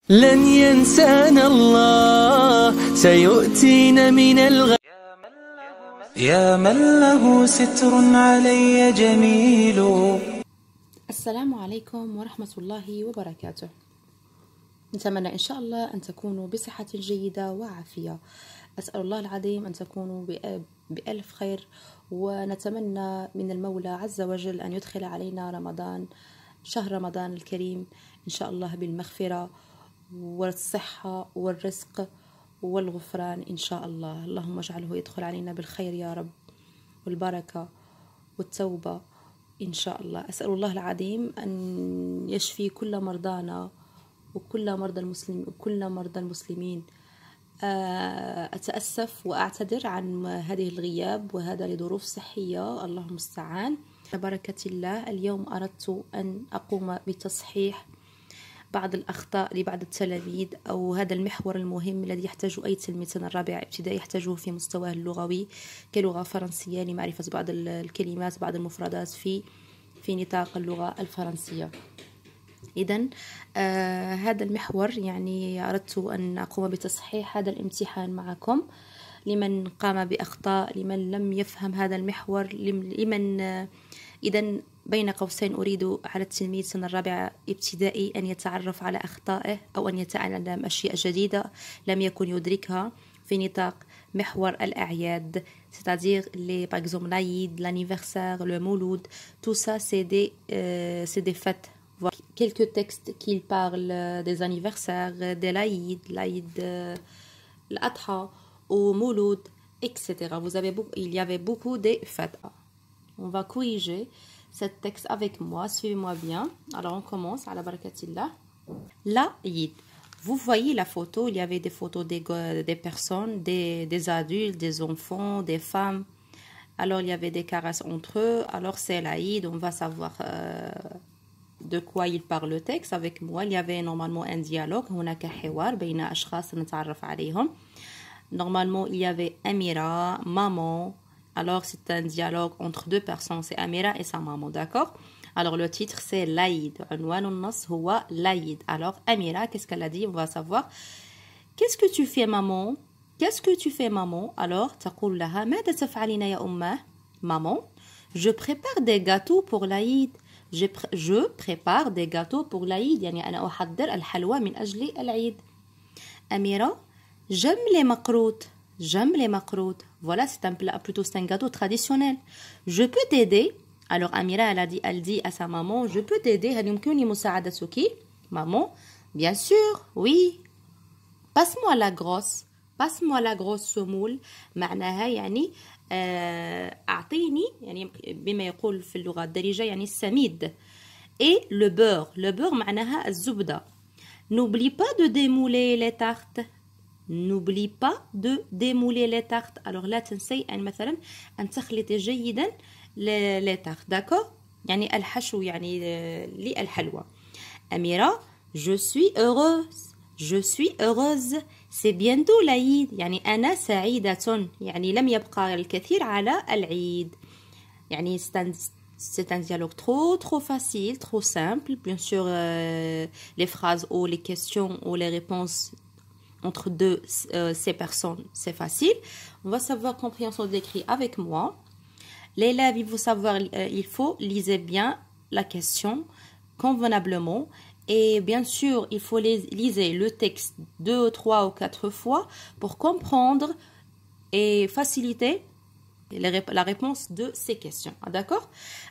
لن ينسانا الله سيؤتينا من الغ يا من له ستر علي جميل. السلام عليكم ورحمة الله وبركاته. نتمنى إن شاء الله أن تكونوا بصحة جيدة وعافية. أسأل الله العظيم أن تكونوا بألف خير، ونتمنى من المولى عز وجل أن يدخل علينا رمضان، شهر رمضان الكريم إن شاء الله بالمغفرة والصحة والرزق والغفران إن شاء الله. اللهم اجعله يدخل علينا بالخير يا رب، والبركة والتوبة إن شاء الله. أسأل الله العظيم أن يشفي كل مرضانا وكل مرضى المسلمين. أتأسف وأعتذر عن هذه الغياب، وهذا لظروف صحية، الله المستعان. ببركة الله اليوم أردت أن أقوم بتصحيح بعض الأخطاء لبعض التلاميذ، أو هذا المحور المهم الذي يحتاج أي تلميذ سنة الرابعة ابتدائي يحتاجه في مستواه اللغوي كلغة فرنسية، لمعرفة بعض الكلمات بعض المفردات في نطاق اللغة الفرنسية. إذن هذا المحور يعني أردت أن أقوم بتصحيح هذا الامتحان معكم، لمن قام بأخطاء، لمن لم يفهم هذا المحور، لمن إذن بين قوسين أريد على التلميذ سنة الرابعة ابتدائي أن يتعرف على أخطائه، أو أن يتعلم أشياء جديدة لم يكن يدركها في نطاق محور الأعياد. c'est-à-dire les, par exemple l'Aïd, l'anniversaire, le Mouloud, tout ça c'est des fêtes. Voilà. Quelques textes qui parlent des anniversaires, de l'Aïd, l'Adha, au Mouloud, etc. Il y avait beaucoup de fêtes. On va corriger ce texte avec moi, suivez-moi bien. Alors on commence à la barakatillah. L'Aïd. Vous voyez la photo, il y avait des photos des personnes, des adultes, des enfants, des femmes. Alors il y avait des caresses entre eux. Alors c'est l'Aïd, on va savoir de quoi il parle le texte avec moi. Il y avait normalement un dialogue. هناك حوار بين أشخاص نتعرف عليهم. Normalement il y avait Amira, maman. Alors c'est un dialogue entre deux personnes, c'est Amira et sa maman, d'accord? Alors le titre c'est l'Aïd. عنوان النص هو l'Aïd. Alors Amira, qu'est-ce qu'elle a dit? On va savoir. Qu'est-ce que tu fais maman? Qu'est-ce que tu fais maman? Alors تقول لها ماذا تفعلين يا أمه؟ Maman, je prépare des gâteaux pour l'Aïd. Je prépare des gâteaux pour l'Aïd. يعني أنا أحضر الحلوى من أجل العيد. Amira, j'aime les makrout. J'aime les makrout. Voilà, c'est un plat, plutôt c'est un gâteau traditionnel. Je peux t'aider? Alors Amira, elle dit à sa maman, je peux t'aider? هل يمكنني مساعدتك? Maman, bien sûr, oui. Passe-moi la grosse. Passe-moi la grosse semoule. معناها يعني أعطيني، يعني بما يقول في اللغة الدارجة يعني السميد. Et le beurre. Le beurre معناها الزبدة. N'oublie pas de démouler les tartes. N'oublie pas de démouler les tartes. Alors لا تنسي أن مثلا أن تخلطي جيدا les tartes, d'accord? يعني الحشو يعني للحلوى. أميرة, je suis heureuse. Je suis heureuse. C'est bientôt l'Aïd. يعني أنا سعيدة. يعني لم يبقى الكثير على العيد. يعني c'est un dialogue trop facile, trop simple. Bien sûr, les phrases ou les questions ou les réponses entre ces personnes, c'est facile. On va savoir compréhension d'écrit avec moi. L'élève, il faut lire bien la question convenablement. Et bien sûr, il faut lire le texte 2, 3 ou 4 fois pour comprendre et faciliter la réponse de ces questions. D'accord?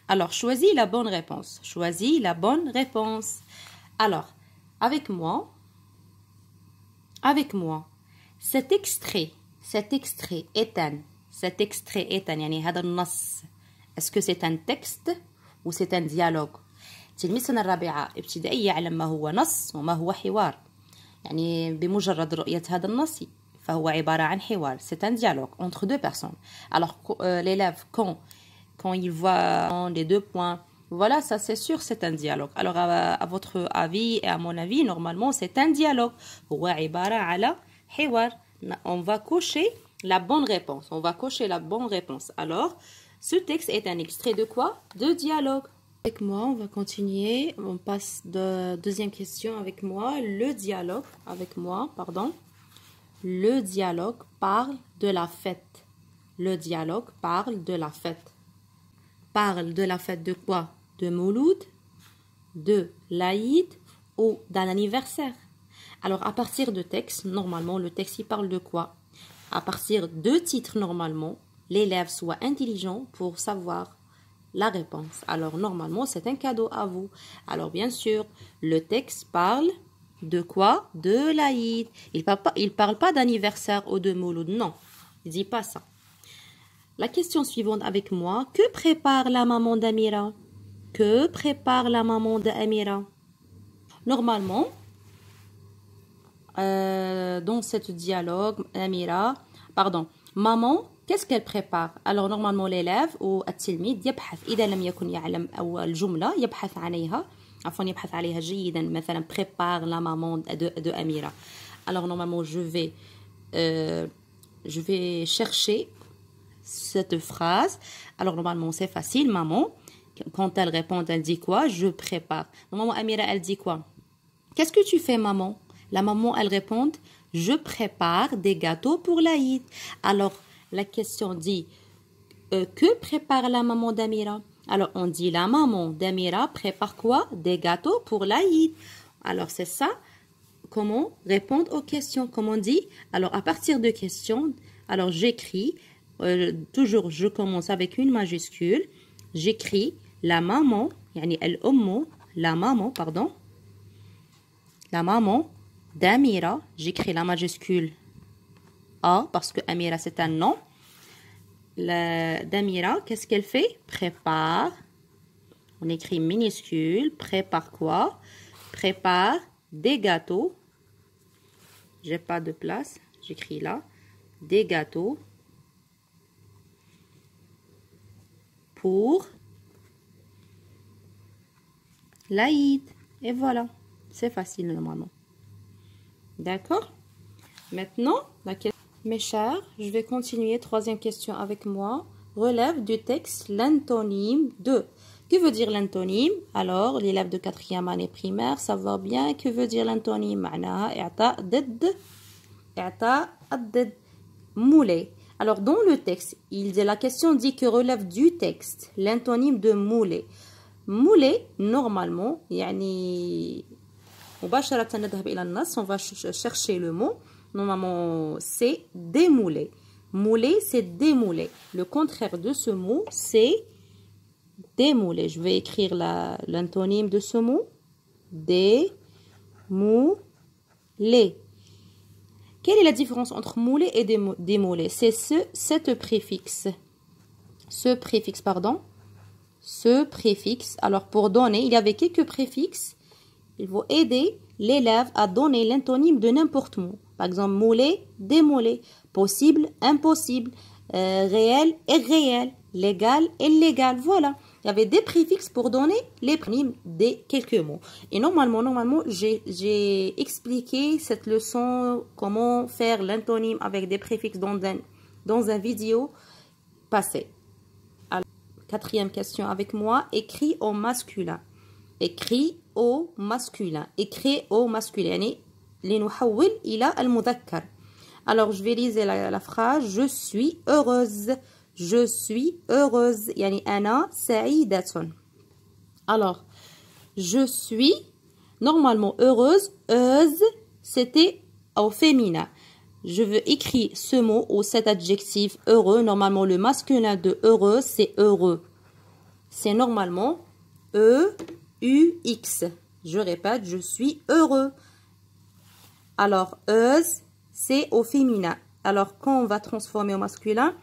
Alors, choisis la bonne réponse. Choisis la bonne réponse. Alors, avec moi, cet extrait est يعني هذا النص. Est-ce que c'est un texte ou c'est un dialogue? تلميذ السنة الرابعة ابتدائي يعلم ما هو نص وما هو حوار. يعني بمجرد رؤية هذا النص فهو عبارة عن حوار. C'est un dialogue entre deux personnes. Alors l'élève quand il voit les deux points, voilà, ça c'est sûr, c'est un dialogue. Alors à votre avis et à mon avis, normalement c'est un dialogue. هو عبارة على حوار. On va cocher la bonne réponse. On va cocher la bonne réponse. Alors, ce texte est un extrait de quoi? De dialogue. Avec moi, on va continuer. On passe de deuxième question avec moi. Le dialogue, avec moi, pardon. Le dialogue parle de la fête. Le dialogue parle de la fête. Parle de la fête de quoi? De Mouloud, de l'Aïd ou d'un anniversaire. Alors, à partir de texte, normalement, le texte, il parle de quoi? À partir de titres, normalement, l'élève soit intelligent pour savoir la réponse. Alors, normalement, c'est un cadeau à vous. Alors, bien sûr, le texte parle de quoi? De l'Aïd. Il parle pas d'anniversaire ou de Mouloud. Non, il dit pas ça. La question suivante avec moi. Que prépare la maman d'Amira? Que prépare la maman d'Amira? Normalement, dans ce dialogue, maman, qu'est-ce qu'elle prépare? Alors normalement l'élève ou التلميذ يبحث إذا لم يكن يعلم أو الجملة يبحث عليها جيدا مثلا prépare la maman de Amira. Alors normalement je vais chercher cette phrase. Alors normalement c'est facile, maman quand elle répond elle dit quoi? Je prépare. Normalement Amira elle dit quoi? Qu'est-ce que tu fais maman? La maman, elle répond, je prépare des gâteaux pour l'Aïd. Alors, la question dit, que prépare la maman d'Amira? Alors, on dit, la maman d'Amira prépare quoi? Des gâteaux pour l'Aïd. Alors, c'est ça, comment répondre aux questions, comme on dit. Alors, à partir de questions, alors j'écris, toujours je commence avec une majuscule, j'écris la maman, yani la maman d'Amira, j'écris la majuscule A parce que Amira c'est un nom. D'Amira, qu'est-ce qu'elle fait? Prépare. On écrit minuscule. Prépare quoi? Prépare des gâteaux. J'ai pas de place. J'écris là. Des gâteaux pour l'Aïd. Et voilà. C'est facile normalement. D'accord? Maintenant, mes chers, je vais continuer. Troisième question avec moi. Relève du texte l'antonyme de. Que veut dire l'antonyme? Alors, l'élève de 4e année primaire, ça va bien. Que veut dire l'antonyme? معناها إعطاء ضد moulé. Alors, dans le texte, la question dit que relève du texte l'antonyme de moulé. Moulé, normalement, يعني مباشرة نذهب إلى النص. On va chercher le mot. Normalement, c'est démouler. Mouler, c'est démouler. Le contraire de ce mot, c'est démouler. Je vais écrire l'antonyme de ce mot. Démouler. Quelle est la différence entre mouler et démouler? C'est cet préfixe. Ce préfixe. Alors, pour donner, il y avait quelques préfixes. Il faut aider l'élève à donner l'antonyme de n'importe mot. Par exemple, mouler, démouler, possible, impossible, réel, irréel, légal, illégal. Voilà. Il y avait des préfixes pour donner les prénoms des quelques mots. Et normalement, j'ai expliqué cette leçon, comment faire l'antonyme avec des préfixes dans un vidéo passé. Alors, 4e question avec moi. Écrit au masculin. Écrit au masculin. Écrit au masculin. يعني لنحول إلى المذكر. Alors, je vais lire la phrase. Je suis heureuse. Je suis heureuse. يعني أنا سعيدة. Alors, je suis normalement heureuse. Heureuse, c'était au féminin. Je veux écrire ce mot ou cet adjectif heureux. Normalement, le masculin de heureux, c'est heureux. C'est normalement E-U-X. Je répète, je suis heureux. Alors, heureuse, c'est au féminin. Alors, quand on va transformer au masculin,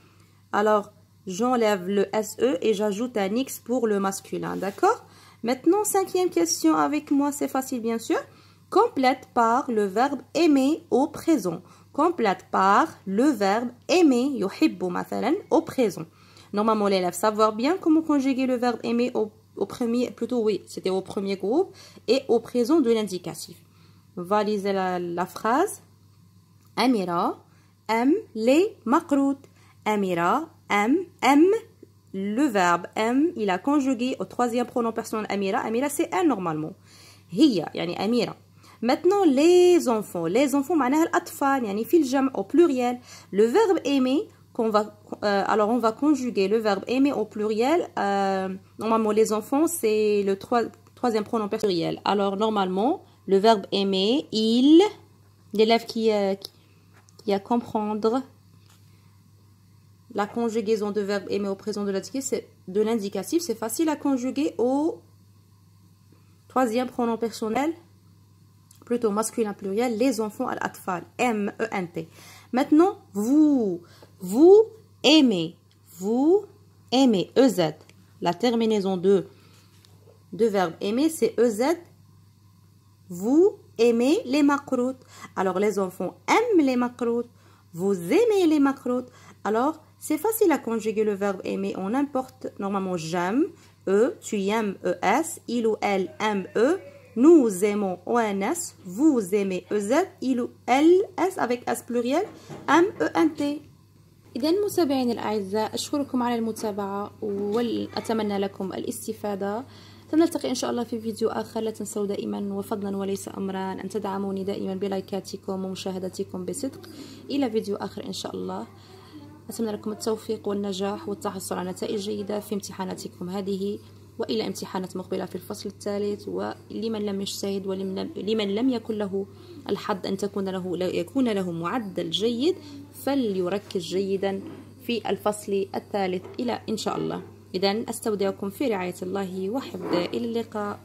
alors, j'enlève le SE et j'ajoute un X pour le masculin. D'accord? Maintenant, 5e question avec moi, c'est facile bien sûr. Complète par le verbe aimer au présent. Complète par le verbe aimer, yuhibbu mathalan, au présent. Normalement, l'élève savoir bien comment conjuguer le verbe aimer au premier, plutôt oui, c'était au premier groupe et au présent de l'indicatif. On va lire la phrase. Amira aime les makrout. Amira aime le verbe aime, il a conjugué au troisième pronom personnel Amira. Amira, c'est elle normalement. هي يعني Amira. Maintenant, les enfants. Les enfants, معناها الأطفال, يعني في الجمع au pluriel. Le verbe aimer, alors on va conjuguer le verbe aimer au pluriel. Normalement, les enfants, c'est le troisième pronom personnel. Alors, normalement, le verbe aimer, il, l'élève qui a comprendre la conjugaison de verbe aimer au présent de l'indicatif, c'est facile à conjuguer au troisième pronom personnel, plutôt masculin pluriel, les enfants, al-atfal, M-E-N-T. Maintenant, vous aimez, EZ. La terminaison de verbe aimer, c'est EZ. Vous aimez les makrout. Alors, les enfants aiment les makrout. Vous aimez les makrout. Alors, c'est facile à conjuguer le verbe aimer. On importe normalement j'aime, tu aimes, ES, il ou elle aime, nous aimons, ONS, vous aimez, EZ, il ou elle, S avec S pluriel, MENT. إذن متابعيني الأعزاء أشكركم على المتابعة وأتمنى لكم الاستفادة. سنلتقي إن شاء الله في فيديو آخر. لا تنسوا دائما وفضلا وليس أمرا أن تدعموني دائما بلايكاتكم ومشاهدتكم بصدق. إلى فيديو آخر إن شاء الله. أتمنى لكم التوفيق والنجاح والتحصل على نتائج جيدة في امتحاناتكم هذه وإلى امتحانات مقبلة في الفصل الثالث. ولمن لم يجتهد ولمن لم يكن له الحظ أن يكون له معدل جيد فليركز جيدا في الفصل الثالث إلى إن شاء الله. إذن أستودعكم في رعاية الله وحفظه. إلى اللقاء.